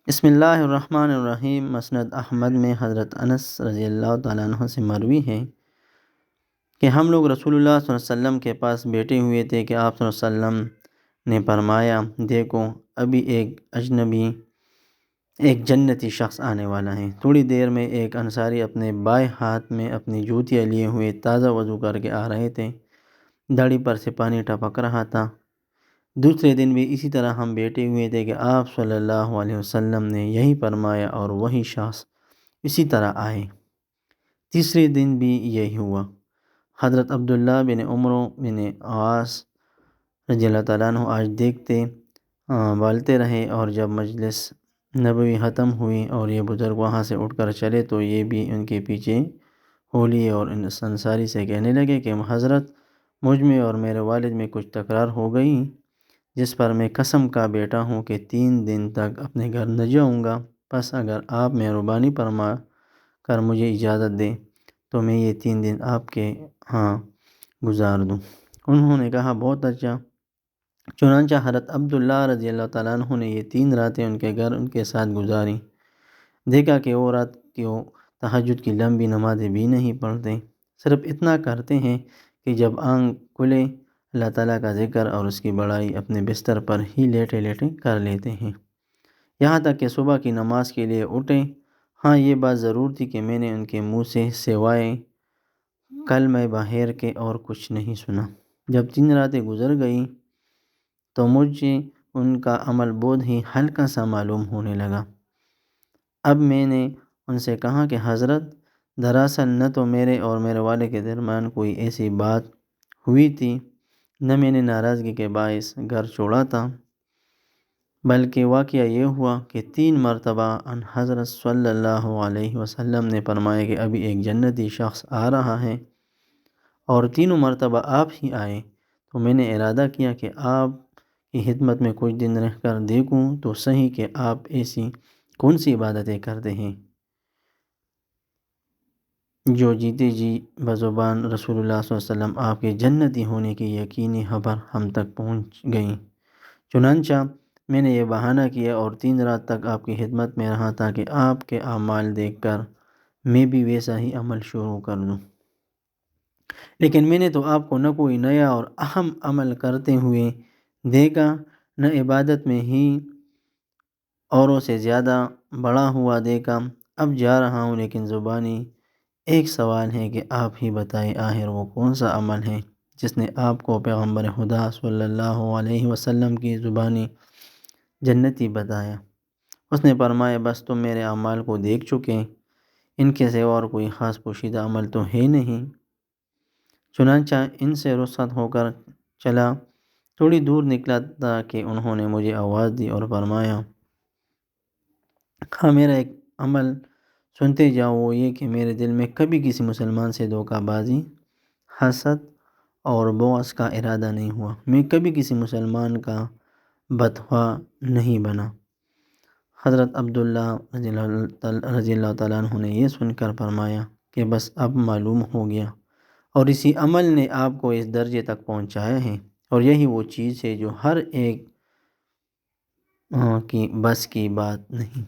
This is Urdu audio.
بسم اللہ الرحمن الرحیم۔ مسند احمد میں حضرت انس رضی اللہ تعالیٰ عنہ سے مروی ہے کہ ہم لوگ رسول اللہ صلی اللہ علیہ وسلم کے پاس بیٹھے ہوئے تھے کہ آپ صلی اللہ علیہ وسلم نے فرمایا، دیکھو ابھی ایک اجنبی ایک جنتی شخص آنے والا ہے۔ تھوڑی دیر میں ایک انصاری اپنے بائیں ہاتھ میں اپنی جوتیاں لیے ہوئے تازہ وضو کر کے آ رہے تھے، داڑھی پر سے پانی ٹپک رہا تھا۔ دوسرے دن بھی اسی طرح ہم بیٹھے ہوئے تھے کہ آپ صلی اللہ علیہ وسلم نے یہی فرمایا اور وہی شخص اسی طرح آئے۔ تیسرے دن بھی یہی ہوا۔ حضرت عبداللہ بن عمر بن عاص رضی اللہ تعالیٰ عنہ آج دیکھتے بالتے رہے، اور جب مجلس نبوی ختم ہوئی اور یہ بزرگ وہاں سے اٹھ کر چلے تو یہ بھی ان کے پیچھے ہو لیے اور ان انصاری سے کہنے لگے کہ حضرت، مجھ میں اور میرے والد میں کچھ تکرار ہو گئی، جس پر میں قسم کا بیٹا ہوں کہ 3 دن تک اپنے گھر نہ جاؤں گا۔ پس اگر آپ مہربانی فرما کر مجھے اجازت دیں تو میں یہ 3 دن آپ کے ہاں گزار دوں۔ انہوں نے کہا، بہت اچھا۔ چنانچہ حضرت عبداللہ رضی اللہ تعالیٰ عنہ نے یہ 3 راتیں ان کے گھر ان کے ساتھ گزاری۔ دیکھا کہ وہ رات کو تہجد کی لمبی نمازیں بھی نہیں پڑھتے، صرف اتنا کرتے ہیں کہ جب آنکھ کھلے اللہ تعالیٰ کا ذکر اور اس کی بڑائی اپنے بستر پر ہی لیٹے لیٹے کر لیتے ہیں، یہاں تک کہ صبح کی نماز کے لیے اٹھیں۔ ہاں، یہ بات ضرور تھی کہ میں نے ان کے منہ سے سوائے کلمہ باہر کے اور کچھ نہیں سنا۔ جب 3 راتیں گزر گئیں تو مجھے ان کا عمل بہت ہی ہلکا سا معلوم ہونے لگا۔ اب میں نے ان سے کہا کہ حضرت، دراصل نہ تو میرے اور میرے والد کے درمیان کوئی ایسی بات ہوئی تھی، نہ میں نے ناراضگی کے باعث گھر چھوڑا تھا، بلکہ واقعہ یہ ہوا کہ 3 مرتبہ ان حضرت صلی اللہ علیہ وسلم نے فرمایا کہ ابھی ایک جنتی شخص آ رہا ہے، اور تینوں مرتبہ آپ ہی آئے، تو میں نے ارادہ کیا کہ آپ کی خدمت میں کچھ دن رہ کر دیکھوں تو صحیح کہ آپ ایسی کون سی عبادتیں کرتے ہیں جو جیتے جی بزبان رسول اللہ صلی اللہ علیہ وسلم آپ کے جنتی ہونے کی یقینی خبر ہم تک پہنچ گئیں۔ چنانچہ میں نے یہ بہانہ کیا اور 3 رات تک آپ کی خدمت میں رہا تاکہ آپ کے اعمال دیکھ کر میں بھی ویسا ہی عمل شروع کر دوں، لیکن میں نے تو آپ کو نہ کوئی نیا اور اہم عمل کرتے ہوئے دیکھا، نہ عبادت میں ہی اوروں سے زیادہ بڑا ہوا دیکھا۔ اب جا رہا ہوں، لیکن زبانی ایک سوال ہے کہ آپ ہی بتائیں، آخر وہ کون سا عمل ہے جس نے آپ کو پیغمبر خدا صلی اللہ علیہ وسلم کی زبانی جنتی بتایا؟ اس نے فرمایا، بس تم میرے اعمال کو دیکھ چکے، ان کے سوا اور کوئی خاص پوشیدہ عمل تو ہے نہیں۔ چنانچہ ان سے رخصت ہو کر چلا، تھوڑی دور نکلا تھا کہ انہوں نے مجھے آواز دی اور فرمایا، ہاں، میرا ایک عمل سنتے جاؤ، وہ یہ کہ میرے دل میں کبھی کسی مسلمان سے دھوکہ بازی، حسد اور بغض کا ارادہ نہیں ہوا۔ میں کبھی کسی مسلمان کا بدخواہ نہیں بنا۔ حضرت عبداللہ رضی اللہ تعالیٰ عنہ نے یہ سن کر فرمایا کہ بس اب معلوم ہو گیا، اور اسی عمل نے آپ کو اس درجے تک پہنچایا ہے، اور یہی وہ چیز ہے جو ہر ایک کی بس کی بات نہیں۔